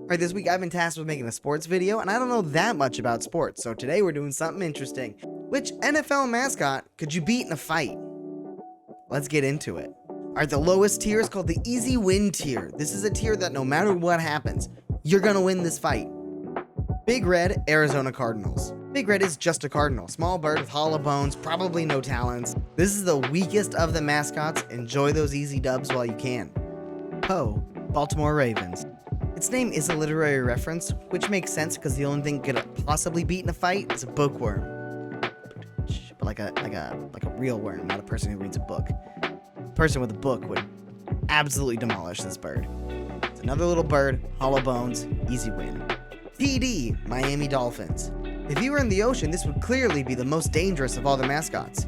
Alright, this week I've been tasked with making a sports video, and I don't know that much about sports, so today we're doing something interesting. Which NFL mascot could you beat in a fight? Let's get into it. Alright, the lowest tier is called the easy win tier. This is a tier that no matter what happens, you're gonna win this fight. Big Red, Arizona Cardinals. Big Red is just a cardinal. Small bird with hollow bones, probably no talons. This is the weakest of the mascots. Enjoy those easy dubs while you can. Poe, Baltimore Ravens. Its name is a literary reference, which makes sense because the only thing it could possibly beat in a fight is a bookworm. But like a real worm, not a person who reads a book. A person with a book would absolutely demolish this bird. It's another little bird, hollow bones, easy win. PD, Miami Dolphins. If you were in the ocean, this would clearly be the most dangerous of all the mascots.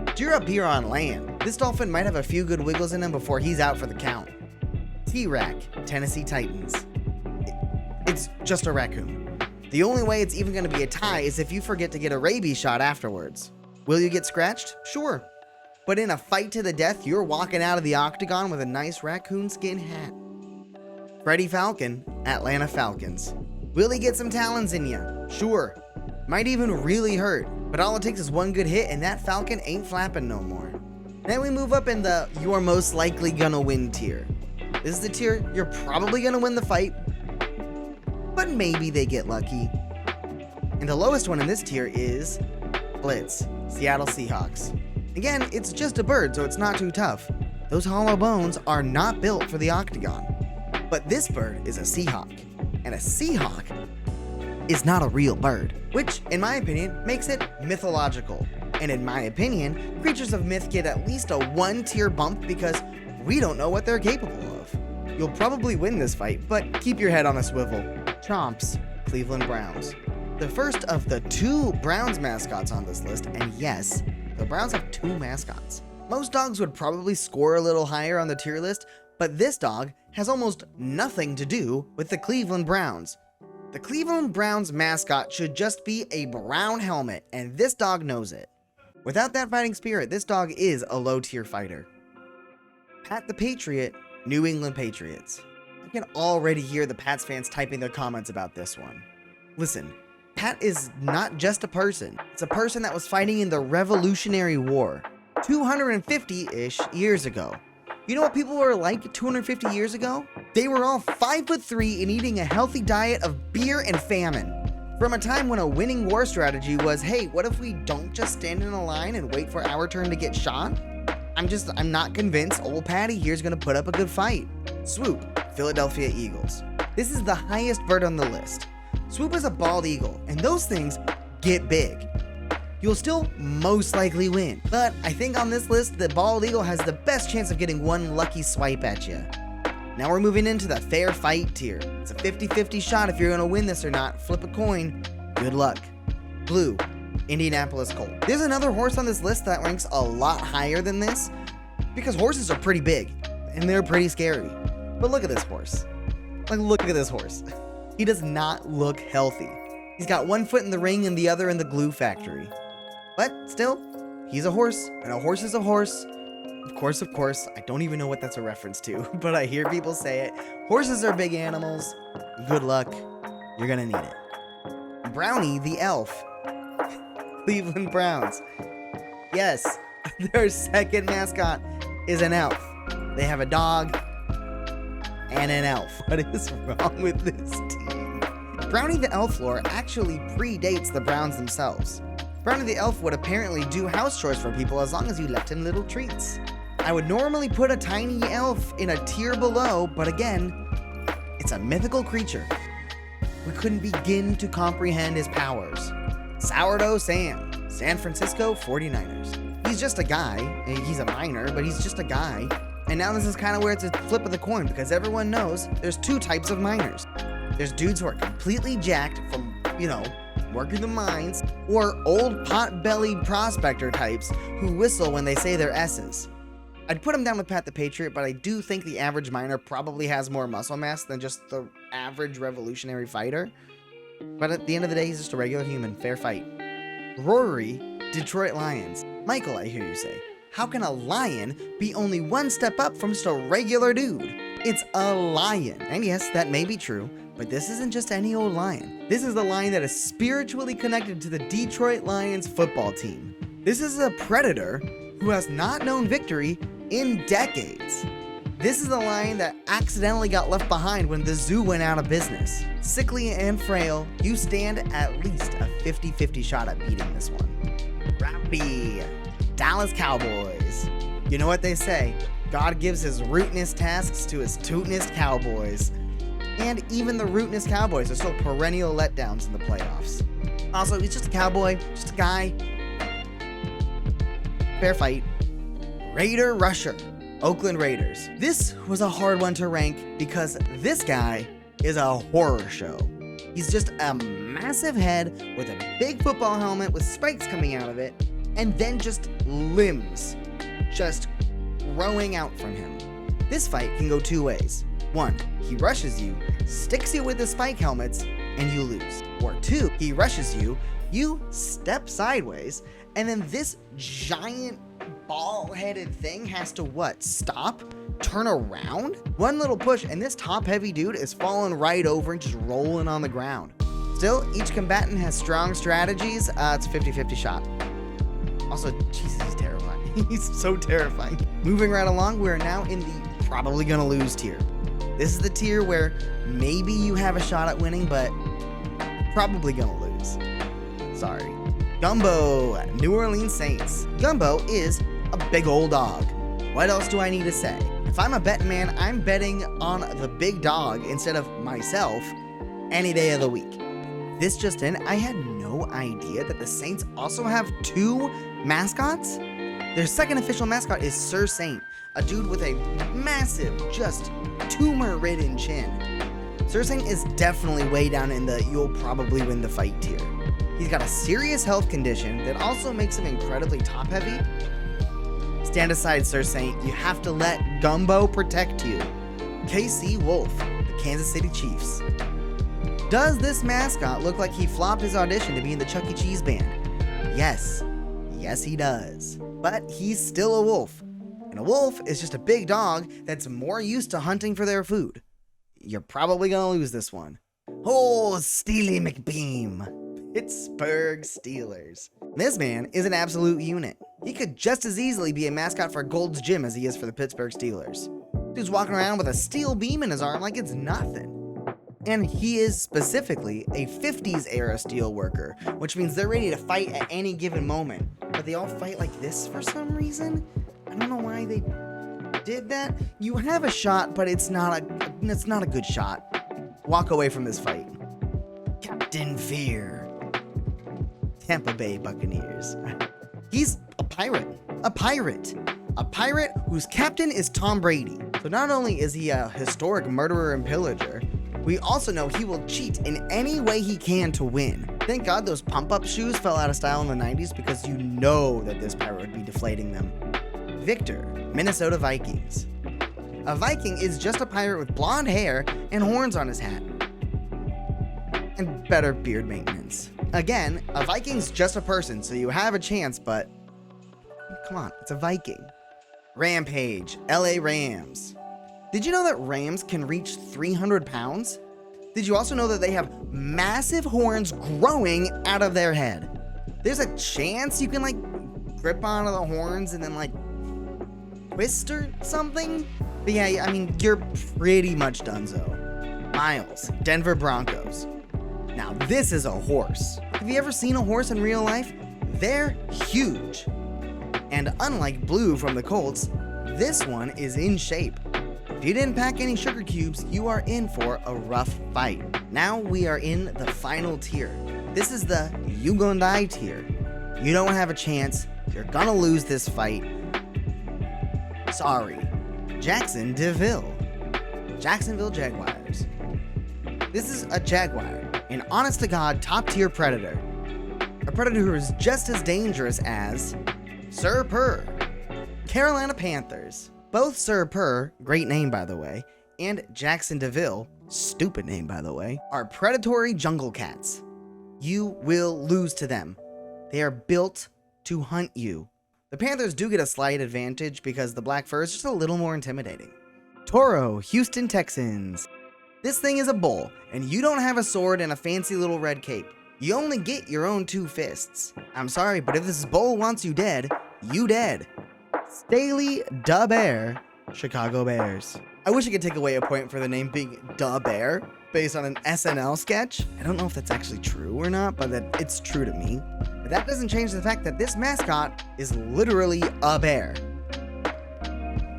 If you're up here on land, this dolphin might have a few good wiggles in him before he's out for the count. T-Rack, Tennessee Titans. It's just a raccoon. The only way it's even going to be a tie is if you forget to get a rabies shot afterwards. Will you get scratched? Sure. But in a fight to the death, you're walking out of the octagon with a nice raccoon skin hat. Freddie Falcon, Atlanta Falcons. Will he get some talons in you? Sure. Might even really hurt, but all it takes is one good hit and that falcon ain't flapping no more. Then we move up in the you're most likely gonna win tier. This is the tier you're probably gonna win the fight, but maybe they get lucky. And the lowest one in this tier is Blitz, Seattle Seahawks. Again, it's just a bird, so it's not too tough. Those hollow bones are not built for the octagon. But this bird is a Seahawk, and a Seahawk is not a real bird, which, in my opinion, makes it mythological. And in my opinion, creatures of myth get at least a 1-tier bump because we don't know what they're capable of. You'll probably win this fight, but keep your head on a swivel. Chomps, Cleveland Browns. The first of the 2 Browns mascots on this list, and yes, the Browns have 2 mascots. Most dogs would probably score a little higher on the tier list, but this dog has almost nothing to do with the Cleveland Browns. The Cleveland Browns mascot should just be a brown helmet, and this dog knows it. Without that fighting spirit, this dog is a low-tier fighter. Pat the Patriot, New England Patriots. I can already hear the Pats fans typing their comments about this one. Listen, Pat is not just a person. It's a person that was fighting in the Revolutionary War 250-ish years ago. You know what people were like 250 years ago? They were all 5'3" and eating a healthy diet of beer and famine. From a time when a winning war strategy was, hey, what if we don't just stand in a line and wait for our turn to get shot? I'm not convinced old Patty here's gonna put up a good fight. Swoop, Philadelphia Eagles. This is the highest bird on the list. Swoop is a bald eagle, and those things get big. You'll still most likely win, but I think on this list, the bald eagle has the best chance of getting one lucky swipe at you. Now we're moving into the fair fight tier. It's a 50-50 shot if you're gonna win this or not. Flip a coin. Good luck. Blue, Indianapolis Colt. There's another horse on this list that ranks a lot higher than this because horses are pretty big and they're pretty scary. But look at this horse. Look at this horse. He does not look healthy. He's got one foot in the ring and the other in the glue factory. But still, he's a horse, and a horse is a horse. Of course, I don't even know what that's a reference to, but I hear people say it. Horses are big animals. Good luck. You're gonna need it. Brownie the elf. Cleveland Browns. Yes, their second mascot is an elf. They have a dog and an elf. What is wrong with this team? Brownie the elf lore actually predates the Browns themselves. Brownie the elf would apparently do house chores for people as long as you left him little treats. I would normally put a tiny elf in a tier below, but again, it's a mythical creature. We couldn't begin to comprehend his powers. Sourdough Sam, San Francisco 49ers. He's just a guy. He's a minor, but he's just a guy. And now this is kind of where it's a flip of the coin because everyone knows there's 2 types of miners. There's dudes who are completely jacked from, working the mines, or old pot-bellied prospector types who whistle when they say their S's. I'd put him down with Pat the Patriot, but I do think the average miner probably has more muscle mass than just the average revolutionary fighter. But at the end of the day, he's just a regular human. Fair fight. Rory, Detroit Lions. Michael, I hear you say, how can a lion be only one step up from just a regular dude? It's a lion. And yes, that may be true, But this isn't just any old lion. This is the lion that is spiritually connected to the Detroit Lions football team. This is a predator who has not known victory in decades. This is the lion that accidentally got left behind when the zoo went out of business. Sickly and frail, you stand at least a 50-50 shot at beating this one. Rowdy, Dallas Cowboys. You know what they say, God gives his rootinest tasks to his tootinest cowboys. And even the rootinest cowboys are still perennial letdowns in the playoffs. Also, he's just a cowboy, just a guy. Fair fight. Raider Rusher, Oakland Raiders. This was a hard one to rank because this guy is a horror show. He's just a massive head with a big football helmet with spikes coming out of it, and then just limbs just growing out from him. This fight can go two ways. One, he rushes you, sticks you with the spike helmets, and you lose. Or two, he rushes you, you step sideways, and then this giant ball-headed thing has to what? Stop? Turn around? One little push, and this top-heavy dude is falling right over and just rolling on the ground. Still, each combatant has strong strategies. It's a 50-50 shot. Also, Jesus, he's terrifying. He's so terrifying. Moving right along, we're now in the probably gonna lose tier. This is the tier where maybe you have a shot at winning, but probably gonna lose. Sorry. Gumbo, New Orleans Saints. Gumbo is a big old dog. What else do I need to say? If I'm a betting man, I'm betting on the big dog instead of myself any day of the week. This just in, I had no idea that the Saints also have two mascots. Their second official mascot is Sir Saint, a dude with a massive, just tumor-ridden chin. Sir Saint is definitely way down in the you'll probably win the fight tier. He's got a serious health condition that also makes him incredibly top-heavy. Stand aside, Sir Saint. You have to let Gumbo protect you. KC Wolf, the Kansas City Chiefs. Does this mascot look like he flopped his audition to be in the Chuck E. Cheese band? Yes. Yes, he does. But he's still a wolf. And a wolf is just a big dog that's more used to hunting for their food. You're probably gonna lose this one. Oh, Steely McBeam. Pittsburgh Steelers. This man is an absolute unit. He could just as easily be a mascot for Gold's Gym as he is for the Pittsburgh Steelers. Dude's walking around with a steel beam in his arm like it's nothing. And he is specifically a 50s era steel worker, which means they're ready to fight at any given moment. But they all fight like this for some reason. I don't know why they did that. You have a shot, but it's not a good shot. Walk away from this fight. Captain Fear. Tampa Bay Buccaneers. He's a pirate. A pirate whose captain is Tom Brady. So not only is he a historic murderer and pillager, we also know he will cheat in any way he can to win. Thank God those pump-up shoes fell out of style in the 90s because you know that this pirate would be deflating them. Victor, Minnesota Vikings. A Viking is just a pirate with blonde hair and horns on his hat. And better beard maintenance. Again, a Viking's just a person, so you have a chance, but come on, it's a Viking. Rampage, LA Rams. Did you know that Rams can reach 300 pounds? Did you also know that they have massive horns growing out of their head? There's a chance you can grip onto the horns and then twist or something? But yeah, I mean, you're pretty much donezo. Miles, Denver Broncos. Now this is a horse. Have you ever seen a horse in real life? They're huge. And unlike Blue from the Colts, this one is in shape. If you didn't pack any sugar cubes, you are in for a rough fight. Now we are in the final tier. This is the you gonna die tier. You don't have a chance. You're gonna lose this fight. Sorry. Jacksonville Jaguars. This is a jaguar, an honest-to-God top-tier predator. A predator who is just as dangerous as Sir Purr. Carolina Panthers. Both Sir Purr, great name by the way, and Jacksonville, stupid name by the way, are predatory jungle cats. You will lose to them. They are built to hunt you. The Panthers do get a slight advantage because the black fur is just a little more intimidating. Toro, Houston Texans. This thing is a bull, and you don't have a sword and a fancy little red cape. You only get your own 2 fists. I'm sorry, but if this bull wants you dead, you dead. Staley Da Bear, Chicago Bears. I wish I could take away a point for the name being Da Bear, based on an SNL sketch. I don't know if that's actually true or not, but it's true to me. But that doesn't change the fact that this mascot is literally a bear.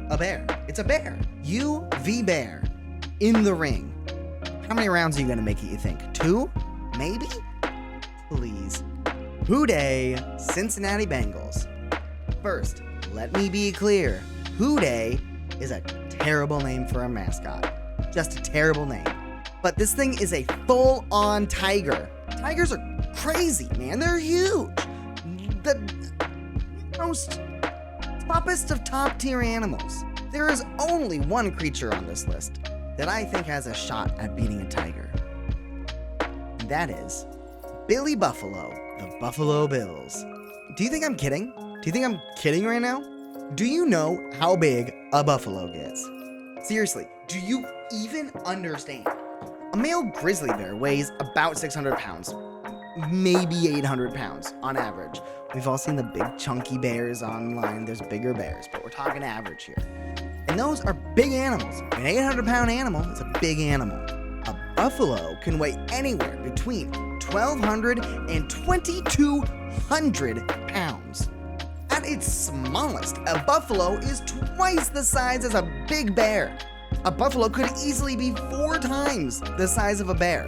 A bear. It's a bear. You v. Bear. In the ring. How many rounds are you gonna make it, you think? 2? Maybe? Please. Who Dey, Cincinnati Bengals. First, let me be clear. Who Dey is a terrible name for a mascot. Just a terrible name. But this thing is a full-on tiger. Tigers are crazy, man. They're huge. The most toppest of top-tier animals. There is only one creature on this list that I think has a shot at beating a tiger. And that is Billy Buffalo, the Buffalo Bills. Do you think I'm kidding? Do you think I'm kidding right now? Do you know how big a buffalo gets? Seriously, do you even understand? A male grizzly bear weighs about 600 pounds, maybe 800 pounds on average. We've all seen the big chunky bears online. There's bigger bears, but we're talking average here. And those are big animals. An 800-pound animal is a big animal. A buffalo can weigh anywhere between 1,200 and 2,200 pounds. At its smallest, a buffalo is twice the size as a big bear. A buffalo could easily be 4 times the size of a bear.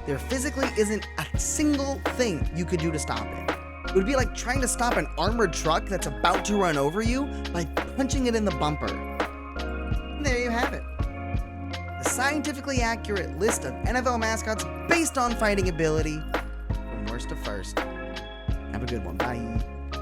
There physically isn't a single thing you could do to stop it. It would be like trying to stop an armored truck that's about to run over you by punching it in the bumper. And there you have it. The scientifically accurate list of NFL mascots based on fighting ability, from worst to first. Have a good one. Bye.